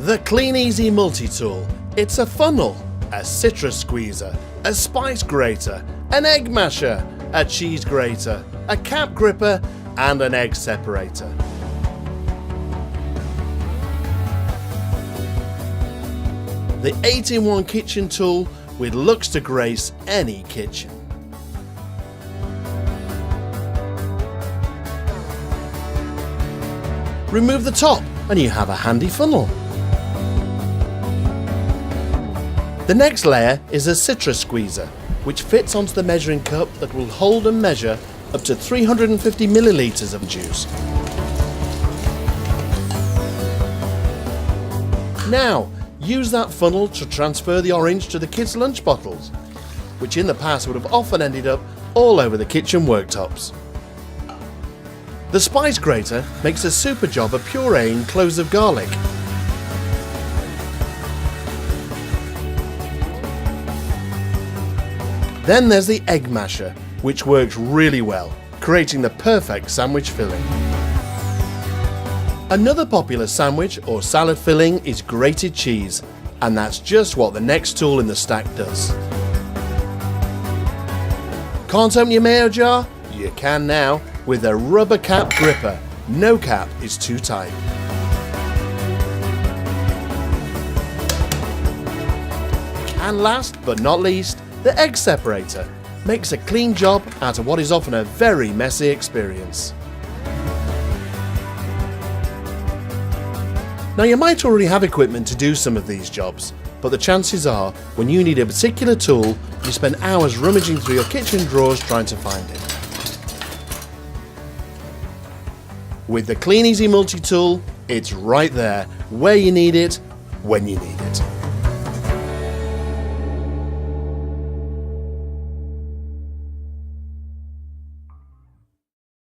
The Clean Easy Multi-Tool. It's a funnel, a citrus squeezer, a spice grater, an egg masher, a cheese grater, a cap gripper and an egg separator. The 8-in-1 kitchen tool with looks to grace any kitchen. Remove the top and you have a handy funnel. The next layer is a citrus squeezer, which fits onto the measuring cup that will hold and measure up to 350 millilitres of juice. Now, use that funnel to transfer the orange to the kids' lunch bottles, which in the past would have often ended up all over the kitchen worktops. The spice grater makes a super job of pureeing cloves of garlic. Then there's the egg masher, which works really well, creating the perfect sandwich filling. Another popular sandwich or salad filling is grated cheese, and that's just what the next tool in the stack does. Can't open your mayo jar? You can now with a rubber cap gripper. No cap is too tight. And last but not least, the egg separator makes a clean job out of what is often a very messy experience. Now you might already have equipment to do some of these jobs, but the chances are when you need a particular tool, you spend hours rummaging through your kitchen drawers trying to find it. With the Clean Easy Multi-Tool, it's right there, where you need it, when you need it.